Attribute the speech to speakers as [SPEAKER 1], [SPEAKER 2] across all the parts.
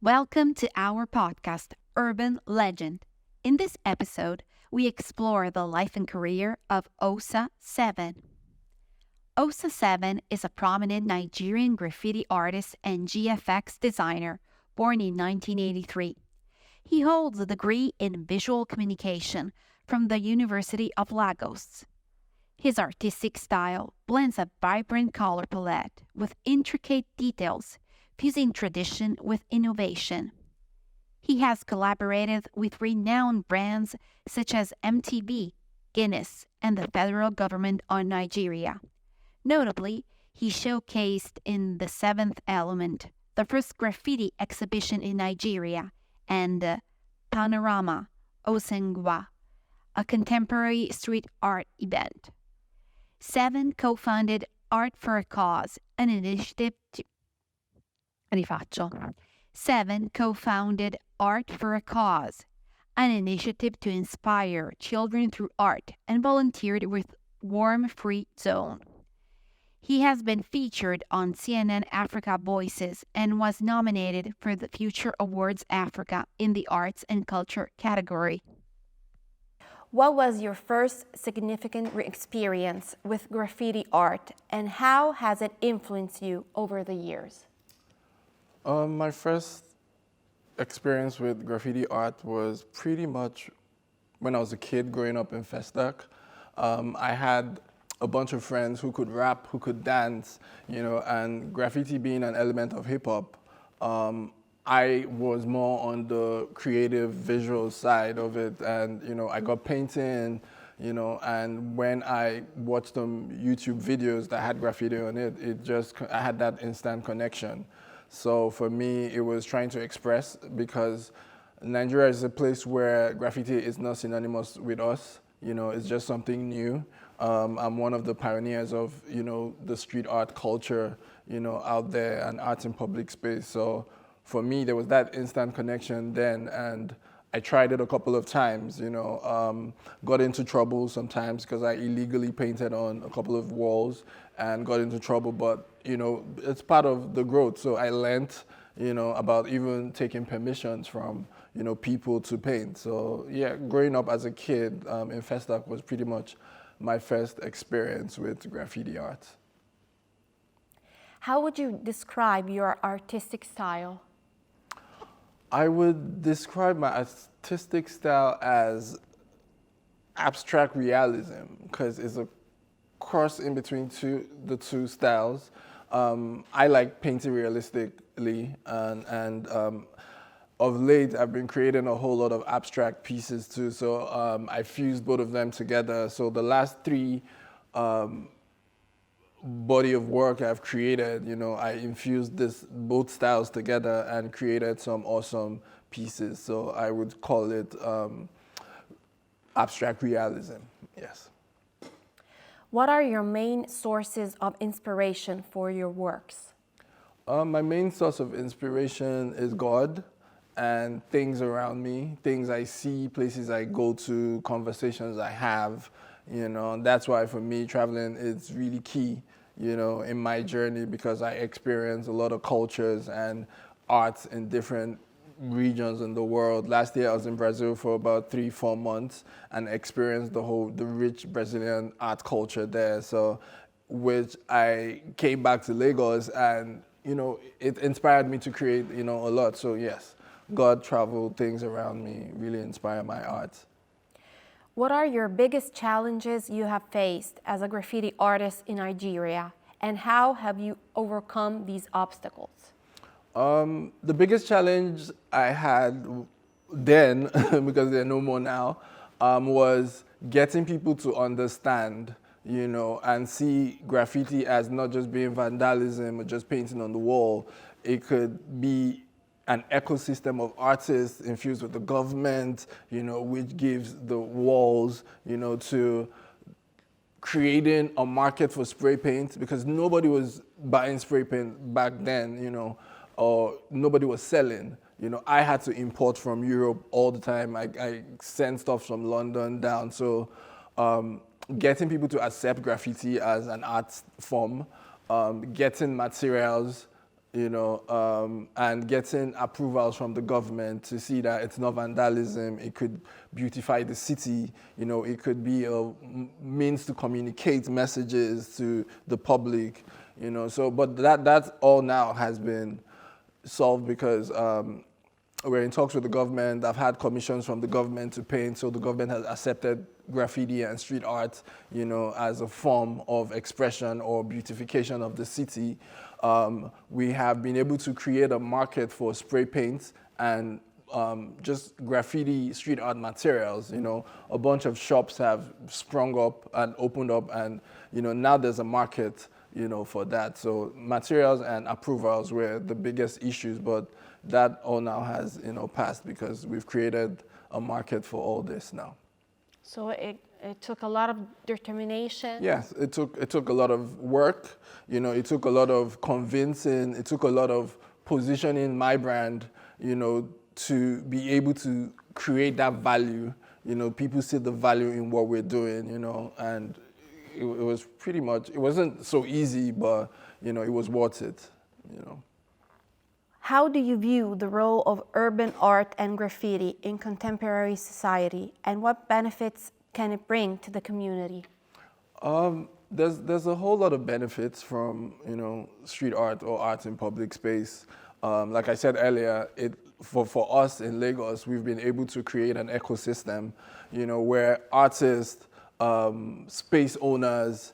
[SPEAKER 1] Welcome to our podcast, Urban Legend. In this episode, we explore the life and career of Osa Seven. Osa Seven is a prominent Nigerian graffiti artist and GFX designer born in 1983. He holds a degree in visual communication from the University of Lagos. His artistic style blends a vibrant color palette with intricate details, fusing tradition with innovation. He has collaborated with renowned brands such as MTV, Guinness, and the federal government of Nigeria. Notably, he showcased in The Seventh Element, the first graffiti exhibition in Nigeria, and Panorama Osengwa, a contemporary street art event. Seven co-founded Art for a Cause, an initiative to Seven co-founded Art for a Cause, an initiative to inspire children through art, and volunteered with Worm Free Zone. He has been featured on CNN Africa Voices and was nominated for the Future Awards Africa in the Arts and Culture category.
[SPEAKER 2] What was your first significant experience with graffiti art, and how has it influenced you over the years?
[SPEAKER 3] My first experience with graffiti art was pretty much when I was a kid growing up in Festac. I had a bunch of friends who could rap, who could dance, and graffiti being an element of hip hop, I was more on the creative visual side of it, and I got painting, and when I watched some YouTube videos that had graffiti on it, I had that instant connection. So for me, it was trying to express, because Nigeria is a place where graffiti is not synonymous with us. It's just something new. I'm one of the pioneers of, the street art culture, out there, and art in public space. So for me, there was that instant connection then, and I tried it a couple of times, got into trouble sometimes because I illegally painted on a couple of walls and got into trouble, but, it's part of the growth. So I learned, about even taking permissions from, people to paint. So yeah, growing up as a kid in Festac was pretty much my first experience with graffiti art.
[SPEAKER 2] How would you describe your artistic style?
[SPEAKER 3] I would describe my artistic style as abstract realism, because it's a cross in between the two styles. I like painting realistically, and of late I've been creating a whole lot of abstract pieces too. So I fused both of them together. So the last three body of work I've created, I infused both styles together and created some awesome pieces. So I would call it abstract realism, yes.
[SPEAKER 2] What are your main sources of inspiration for your works?
[SPEAKER 3] My main source of inspiration is God and things around me, things I see, places I go to, conversations I have. That's why for me traveling is really key, in my journey, because I experience a lot of cultures and arts in different regions in the world. Last year I was in Brazil for about 3-4 months and experienced the rich Brazilian art culture there. So, which I came back to Lagos, and it inspired me to create a lot. So yes, God, travel, things around me really inspire my art.
[SPEAKER 2] What are your biggest challenges you have faced as a graffiti artist in Nigeria, and how have you overcome these obstacles?
[SPEAKER 3] The biggest challenge I had then, because they're no more now, was getting people to understand, and see graffiti as not just being vandalism or just painting on the wall. It could be an ecosystem of artists infused with the government, which gives the walls, to creating a market for spray paint, because nobody was buying spray paint back then, or nobody was selling. I had to import from Europe all the time. I sent stuff from London down. So getting people to accept graffiti as an art form, getting materials and getting approvals from the government to see that it's not vandalism. It could beautify the city. It could be a means to communicate messages to the public. But that all now has been solved because we're in talks with the government. I've had commissions from the government to paint, so the government has accepted graffiti and street art, as a form of expression or beautification of the city. We have been able to create a market for spray paint and just graffiti street art materials. A bunch of shops have sprung up and opened up, and now there's a market for that. So materials and approvals were the biggest issues, but that all now has passed because we've created a market for all this now.
[SPEAKER 2] So it took a lot of determination.
[SPEAKER 3] Yes, it took a lot of work. It took a lot of convincing. It took a lot of positioning my brand, to be able to create that value. People see the value in what we're doing, and it was pretty much, it wasn't so easy, but, it was worth it,
[SPEAKER 2] How do you view the role of urban art and graffiti in contemporary society, and what benefits can it bring to the community?
[SPEAKER 3] There's a whole lot of benefits from street art or art in public space. Like I said earlier, for us in Lagos, we've been able to create an ecosystem, where artists, space owners,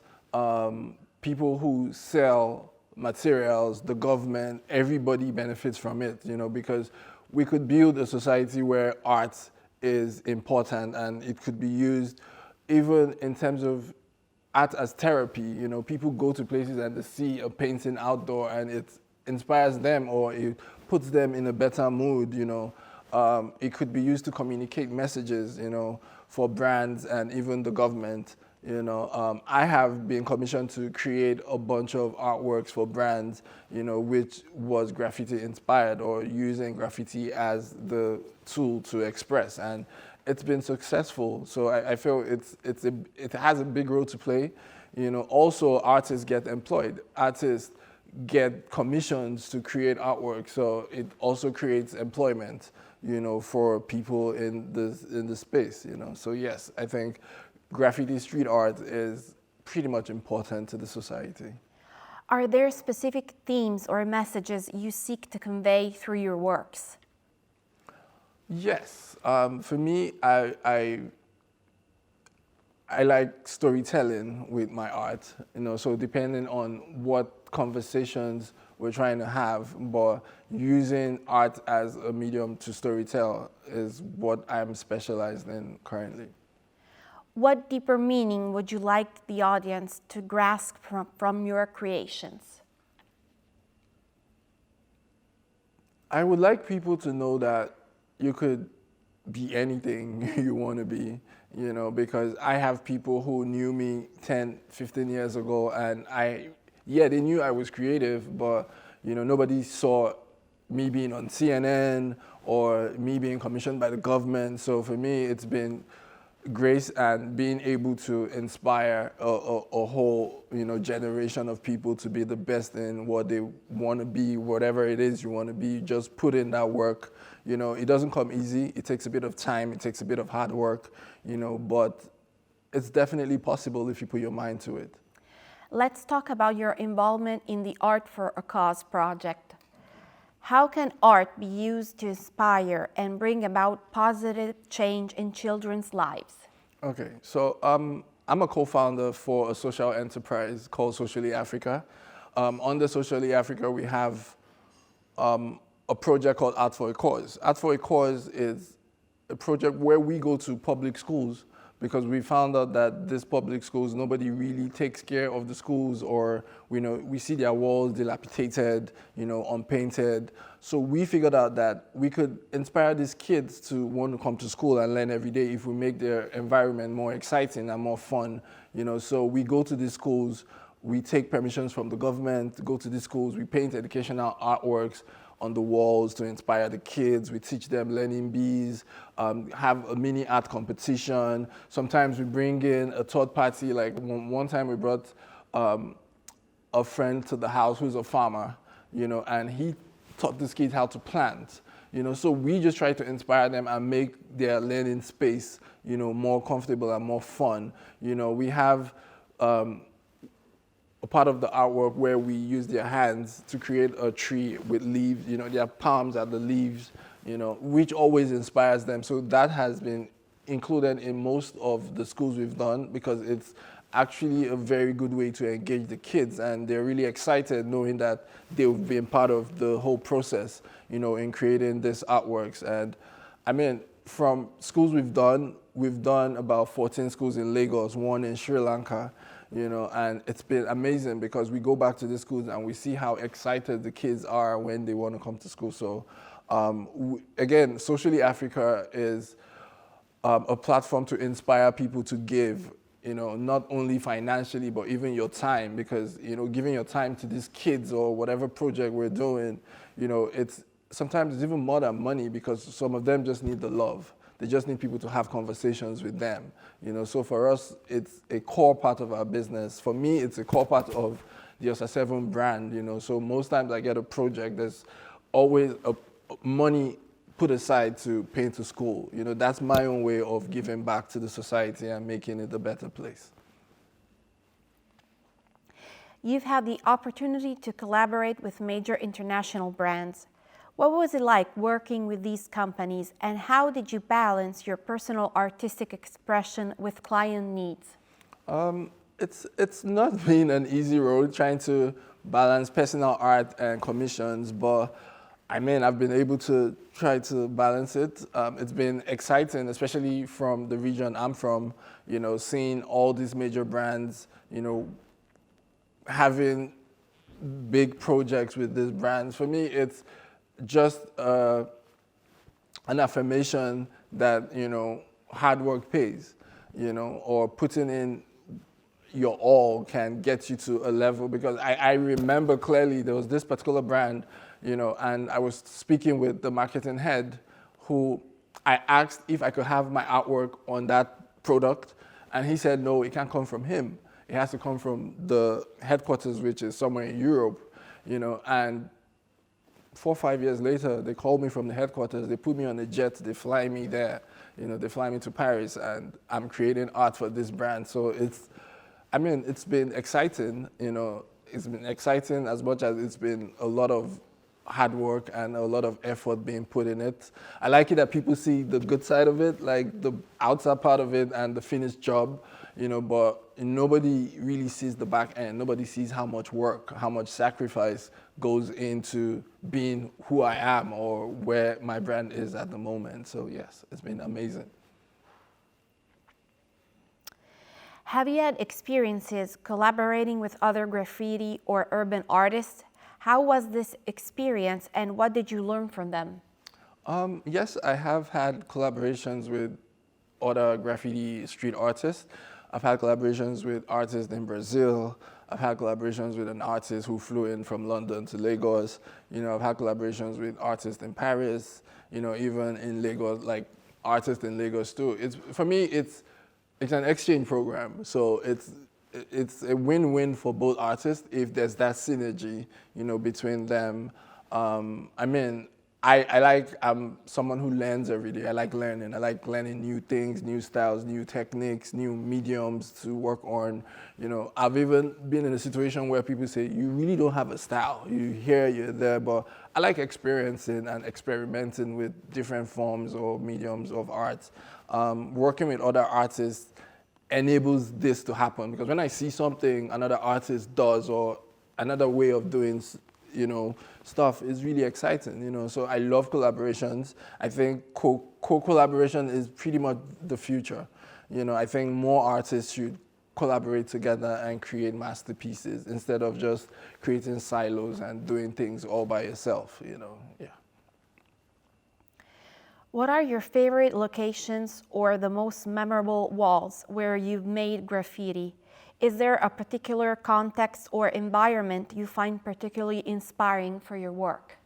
[SPEAKER 3] people who sell materials, the government, everybody benefits from it, because we could build a society where art is important and it could be used even in terms of art as therapy. People go to places and they see a painting outdoor and it inspires them or it puts them in a better mood. It could be used to communicate messages, for brands and even the government. I have been commissioned to create a bunch of artworks for brands, which was graffiti inspired or using graffiti as the tool to express, and it's been successful. So I feel it has a big role to play. Also artists get employed. Artists get commissions to create artwork, so it also creates employment, for people in the space. So yes, I think graffiti street art is pretty much important to the society.
[SPEAKER 2] Are there specific themes or messages you seek to convey through your works?
[SPEAKER 3] Yes. For me, I like storytelling with my art, so depending on what conversations we're trying to have, but using art as a medium to storytell is what I'm specialized in currently.
[SPEAKER 2] What deeper meaning would you like the audience to grasp from your creations?
[SPEAKER 3] I would like people to know that you could be anything you want to be, because I have people who knew me 10, 15 years ago, and they knew I was creative, but nobody saw me being on CNN or me being commissioned by the government. So for me, it's been grace and being able to inspire a whole generation of people to be the best in what they want to be, whatever it is you want to be. Just put in that work. It doesn't come easy. It takes a bit of time. It takes a bit of hard work, but it's definitely possible if you put your mind to it.
[SPEAKER 2] Let's talk about your involvement in the Art for a Cause project. How can art be used to inspire and bring about positive change in children's lives?
[SPEAKER 3] Okay, so I'm a co-founder for a social enterprise called Socially Africa. Under Socially Africa, we have a project called Art for a Cause. Art for a Cause is a project where we go to public schools, because we found out that these public schools, nobody really takes care of the schools, or we see their walls dilapidated, unpainted. So we figured out that we could inspire these kids to want to come to school and learn every day if we make their environment more exciting and more fun. So we go to these schools, we take permissions from the government to go to these schools, we paint educational artworks on the walls to inspire the kids. We teach them learning bees, have a mini art competition. Sometimes we bring in a third party. Like one time we brought a friend to the house who's a farmer, and he taught these kids how to plant. So we just try to inspire them and make their learning space, more comfortable and more fun. We have a part of the artwork where we use their hands to create a tree with leaves. Their palms are the leaves, which always inspires them. So that has been included in most of the schools we've done because it's actually a very good way to engage the kids, and they're really excited knowing that they've been part of the whole process, in creating these artworks. And I mean, from schools we've done about 14 schools in Lagos, one in Sri Lanka, and it's been amazing because we go back to the schools and we see how excited the kids are when they want to come to school. So again, Socially Africa is a platform to inspire people to give, not only financially, but even your time, because, giving your time to these kids or whatever project we're doing, sometimes it's even more than money because some of them just need the love. They just need people to have conversations with them. So for us, it's a core part of our business. For me, it's a core part of the Osa Seven brand. So most times I get a project, there's always money put aside to pay into school. That's my own way of giving back to the society and making it a better place.
[SPEAKER 2] You've had the opportunity to collaborate with major international brands. What was it like working with these companies, and how did you balance your personal artistic expression with client needs?
[SPEAKER 3] It's not been an easy road trying to balance personal art and commissions, but I mean, I've been able to try to balance it. It's been exciting, especially from the region I'm from, seeing all these major brands, having big projects with these brands. For me, it's just an affirmation that, hard work pays, or putting in your all can get you to a level. Because I remember clearly there was this particular brand, and I was speaking with the marketing head who I asked if I could have my artwork on that product, and he said, no, it can't come from him. It has to come from the headquarters, which is somewhere in Europe, and 4 or 5 years later, they called me from the headquarters, they put me on a jet, they fly me there, they fly me to Paris, and I'm creating art for this brand. So it's been exciting, it's been exciting as much as it's been a lot of hard work and a lot of effort being put in it. I like it that people see the good side of it, like the outside part of it and the finished job, but nobody really sees the back end. Nobody sees how much work, how much sacrifice goes into being who I am or where my brand is at the moment. So yes, it's been amazing.
[SPEAKER 2] Have you had experiences collaborating with other graffiti or urban artists? How was this experience, and what did you learn from them?
[SPEAKER 3] Yes, I have had collaborations with other graffiti street artists. I've had collaborations with artists in Brazil. I've had collaborations with an artist who flew in from London to Lagos. I've had collaborations with artists in Paris, even in Lagos, like artists in Lagos too. For me, it's an exchange program. So it's a win-win for both artists if there's that synergy, between them. I'm someone who learns every day. I like learning. I like learning new things, new styles, new techniques, new mediums to work on. I've even been in a situation where people say, you really don't have a style. You're here, you're there, but I like experiencing and experimenting with different forms or mediums of art. Working with other artists enables this to happen, because when I see something another artist does or another way of doing stuff, is really exciting, so I love collaborations. I think co-collaboration is pretty much the future. I think more artists should collaborate together and create masterpieces instead of just creating silos and doing things all by yourself, yeah.
[SPEAKER 2] What are your favorite locations or the most memorable walls where you've made graffiti? Is there a particular context or environment you find particularly inspiring for your work?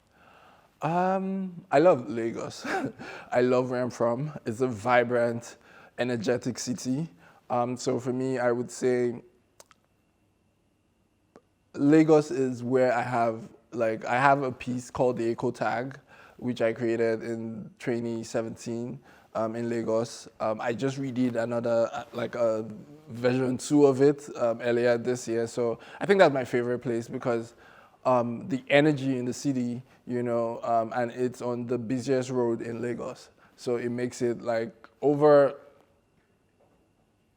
[SPEAKER 3] I love Lagos. I love where I'm from. It's a vibrant, energetic city. So for me, I would say Lagos is where I have like I have a piece called the Eco Tag, which I created in 2017 in Lagos. I just redid another, like a version 2 of it earlier this year. So I think that's my favorite place because the energy in the city, you know, and it's on the busiest road in Lagos. So it makes it like over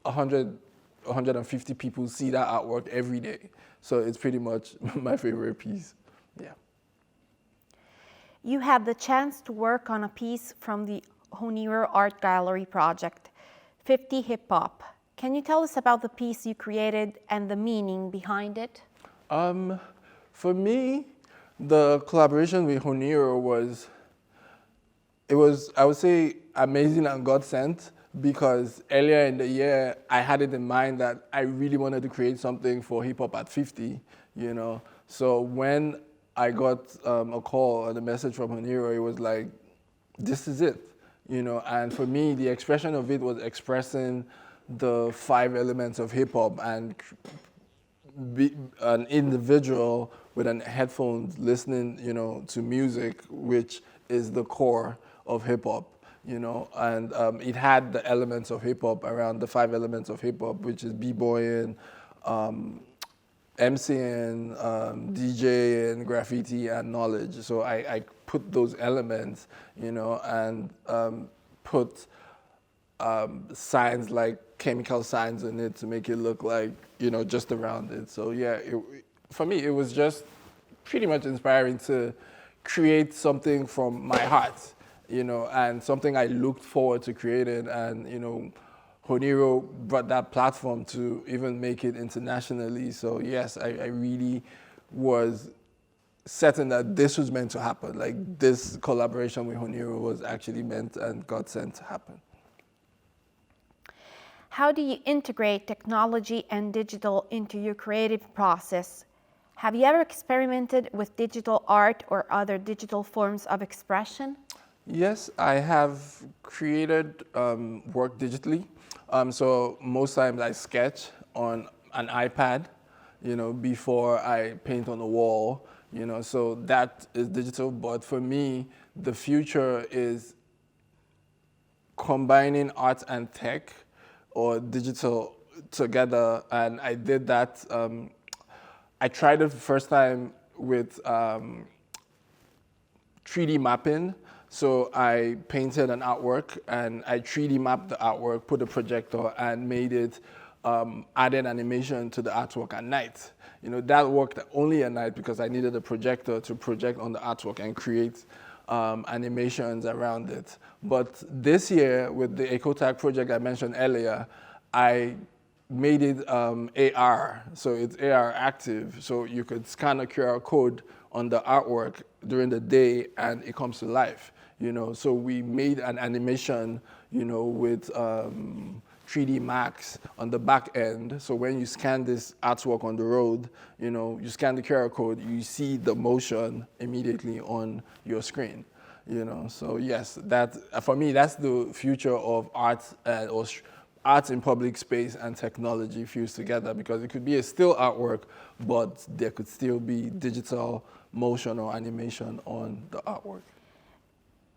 [SPEAKER 3] 150 people see that artwork every day. So it's pretty much my favorite piece. Yeah.
[SPEAKER 2] You had the chance to work on a piece from the Honiro Art Gallery project, 50 Hip Hop. Can you tell us about the piece you created and the meaning behind it?
[SPEAKER 3] For me, the collaboration with Honiro was, I would say, amazing and God sent, because earlier in the year, I had it in mind that I really wanted to create something for hip hop at 50, you know. So when I got a call and a message from Honiro, it was like, this is it, you know. And for me, the expression of it was expressing the 5 elements of hip hop and be an individual with an headphones listening, you know, to music, which is the core of hip hop, you know. And it had the elements of hip hop around the 5 elements of hip hop, which is b-boying, MCing, DJing, graffiti, and knowledge. So I put those elements, you know, and put signs like chemical signs in it to make it look like, you know, just around it. So yeah, for me, it was just pretty much inspiring to create something from my heart, you know, and something I looked forward to creating. And, you know, Honiro brought that platform to even make it internationally. So yes, I really was certain that this was meant to happen. Like this collaboration with Honiro was actually meant and God sent to happen.
[SPEAKER 2] How do you integrate technology and digital into your creative process? Have you ever experimented with digital art or other digital forms of expression?
[SPEAKER 3] Yes, I have created work digitally. So most times I sketch on an iPad, you know, before I paint on the wall, you know, so that is digital. But for me, the future is combining art and tech or digital together. And I did that. I tried it the first time with 3D mapping. So I painted an artwork and I 3D mapped the artwork, put a projector and made it, added animation to the artwork at night. You know, that worked only at night because I needed a projector to project on the artwork and create animations around it. But this year with the EcoTag project I mentioned earlier, I made it AR, so it's AR active. So you could scan a QR code on the artwork during the day and it comes to life. You know, so we made an animation, you know, with 3D Max on the back end. So when you scan this artwork on the road, you know, you scan the QR code, you see the motion immediately on your screen. You know, so yes, that for me that's the future of art or art in public space and technology fused together, because it could be a still artwork, but there could still be digital motion or animation on the artwork.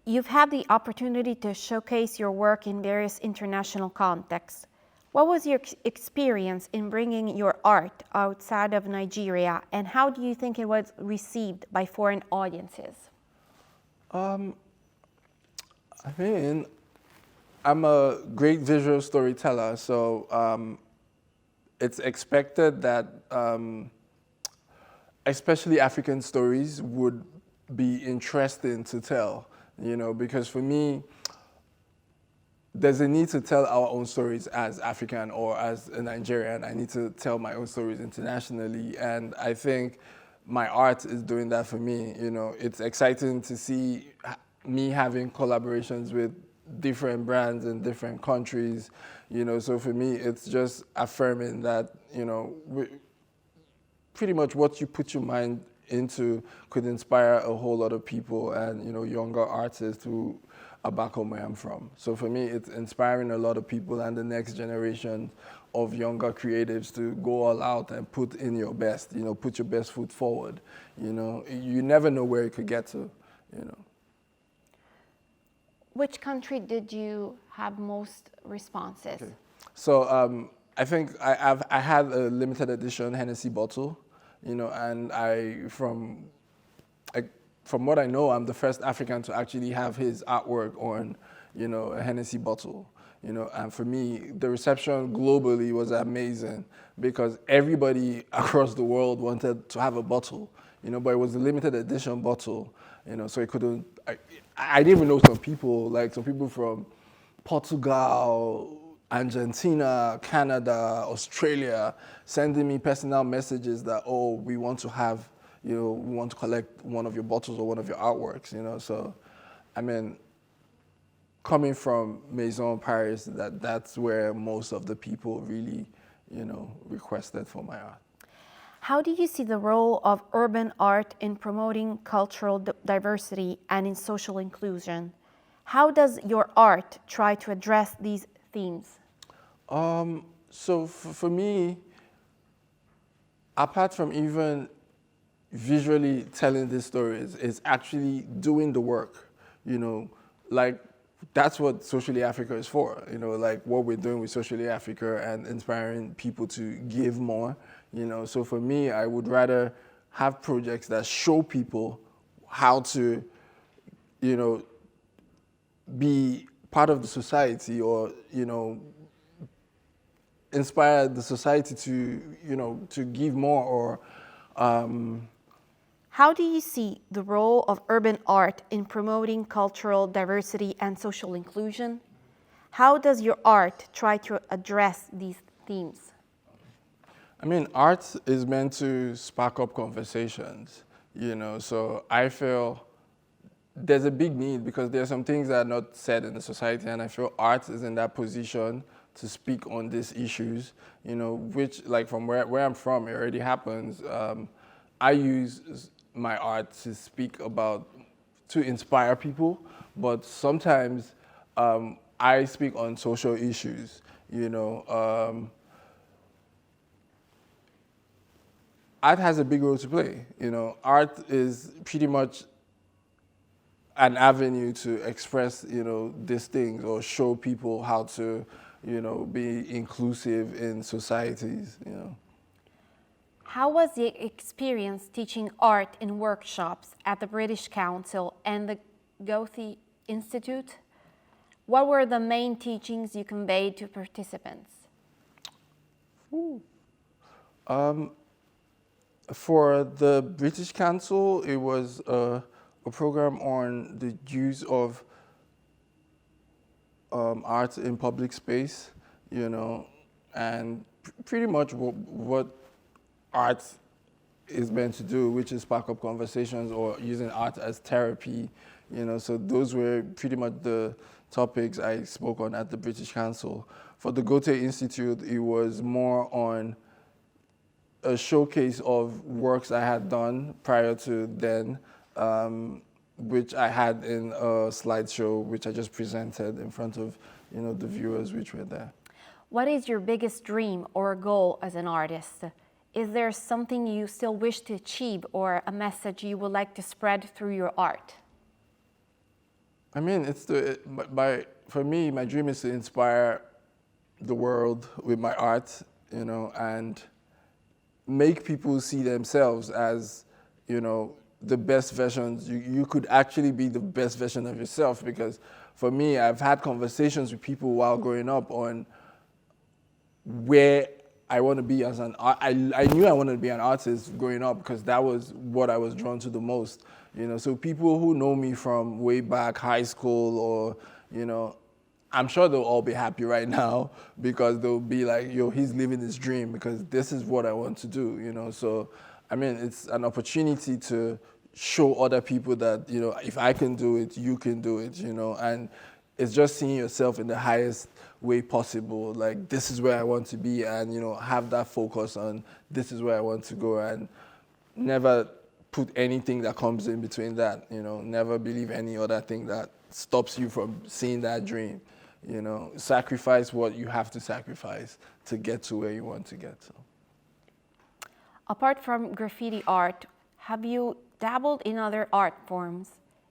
[SPEAKER 2] You've had the opportunity to showcase your work in various international contexts. What was your experience in bringing your art outside of Nigeria, and how do you think it was received by foreign audiences?
[SPEAKER 3] I mean, I'm a great visual storyteller, so it's expected that especially African stories would be interesting to tell. You know, because for me, there's a need to tell our own stories as African or as a Nigerian. I need to tell my own stories internationally. And I think my art is doing that for me. You know, it's exciting to see me having collaborations with different brands in different countries. You know, so for me, it's just affirming that, you know, pretty much what you put your mind into could inspire a whole lot of people and, you know, younger artists who are back home where I'm from. So for me, it's inspiring a lot of people and the next generation of younger creatives to go all out and put in your best, you know, put your best foot forward. You know, you never know where it could get to, you know.
[SPEAKER 2] Which country did you have most responses?
[SPEAKER 3] Okay. So I think I had a limited edition Hennessy bottle, you know, and from what I know, I'm the first African to actually have his artwork on, you know, a Hennessy bottle, you know, and for me, the reception globally was amazing because everybody across the world wanted to have a bottle, you know, but it was a limited edition bottle, you know, so it couldn't, I didn't even know some people from Portugal, Argentina, Canada, Australia, sending me personal messages that, oh, we want to have, you know, we want to collect one of your bottles or one of your artworks, you know. So, I mean, coming from Maison Paris, that's where most of the people really, you know, requested for my art.
[SPEAKER 2] How do you see the role of urban art in promoting cultural diversity and in social inclusion? How does your art try to address these themes?
[SPEAKER 3] So for me, apart from even visually telling these stories, it's actually doing the work, you know, like that's what Socially Africa is for, you know, like what we're doing with Socially Africa and inspiring people to give more, you know. So for me, I would rather have projects that show people how to, you know, be part of the society or, you know, inspire the society to, you know, to give more or...
[SPEAKER 2] How do you see the role of urban art in promoting cultural diversity and social inclusion? How does your art try to address these themes?
[SPEAKER 3] I mean, art is meant to spark up conversations, you know, so I feel there's a big need because there are some things that are not said in the society, and I feel art is in that position to speak on these issues, you know, which, like, from where I'm from, it already happens. I use my art to speak about, to inspire people, but sometimes I speak on social issues, you know. Art has a big role to play, you know. Art is pretty much an avenue to express, you know, these things or show people how to, you know, be inclusive in societies, you know.
[SPEAKER 2] How was the experience teaching art in workshops at the British Council and the Goethe Institute? What were the main teachings you conveyed to participants?
[SPEAKER 3] For the British Council, it was a program on the use of art in public space, you know, and pretty much what art is meant to do, which is spark up conversations or using art as therapy, you know. So those were pretty much the topics I spoke on at the British Council. For the Goethe Institute, it was more on a showcase of works I had done prior to then, which I had in a slideshow, which I just presented in front of, you know, the viewers which were there.
[SPEAKER 2] What is your biggest dream or goal as an artist? Is there something you still wish to achieve or a message you would like to spread through your art?
[SPEAKER 3] I mean, for me, my dream is to inspire the world with my art, you know, and make people see themselves as, you know, the best versions. You could actually be the best version of yourself, because for me, I've had conversations with people while growing up on where I want to be as an art. I knew I wanted to be an artist growing up because that was what I was drawn to the most, you know. So people who know me from way back high school or, you know, I'm sure they'll all be happy right now because they'll be like, yo, he's living his dream because this is what I want to do, you know. So, I mean, it's an opportunity to show other people that, you know, if I can do it, you can do it, you know. And it's just seeing yourself in the highest way possible. Like, this is where I want to be, and, you know, have that focus on this is where I want to go, and never put anything that comes in between that, you know, never believe any other thing that stops you from seeing that dream, you know, sacrifice what you have to sacrifice to get to where you want to get to.
[SPEAKER 2] Apart from graffiti art, have you dabbled in other art forms?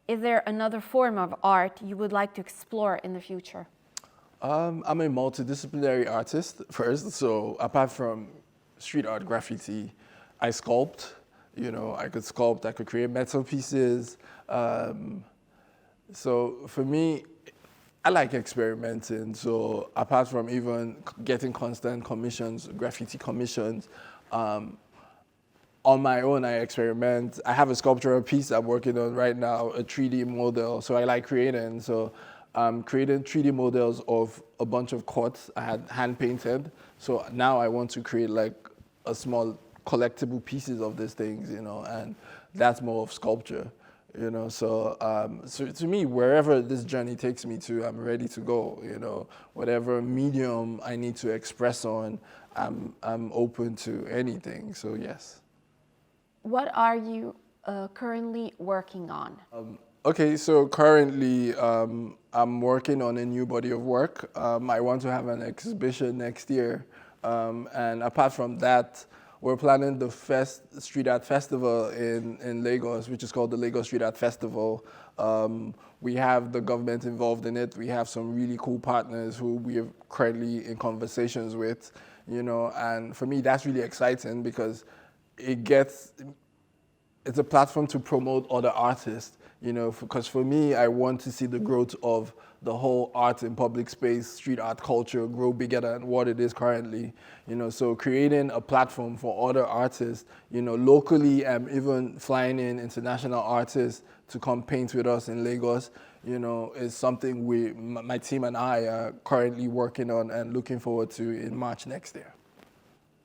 [SPEAKER 2] Is there another form of art you would like to explore in the future?
[SPEAKER 3] I'm a multidisciplinary artist first, so apart from street art graffiti, I sculpt. You know, I could sculpt, I could create metal pieces. So for me, I like experimenting. So apart from even getting constant commissions, graffiti commissions, on my own, I experiment. I have a sculptural piece I'm working on right now, a 3D model. So I like creating. So I'm creating 3D models of a bunch of quotes I had hand painted. So now I want to create like a small collectible pieces of these things, you know, and that's more of sculpture, you know. So, so to me, wherever this journey takes me to, I'm ready to go, you know. Whatever medium I need to express on, I'm open to anything, so yes.
[SPEAKER 2] What are you currently working on?
[SPEAKER 3] Okay, so currently I'm working on a new body of work. I want to have an exhibition next year. And apart from that, we're planning the first street art festival in Lagos, which is called the Lagos Street Art Festival. We have the government involved in it. We have some really cool partners who we are currently in conversations with, you know, and for me, that's really exciting because it's a platform to promote other artists, you know, because for me, I want to see the growth of the whole art in public space, street art culture grow bigger than what it is currently, you know, so creating a platform for other artists, you know, locally and even flying in international artists to come paint with us in Lagos, you know, is something my team and I are currently working on and looking forward to in March next year.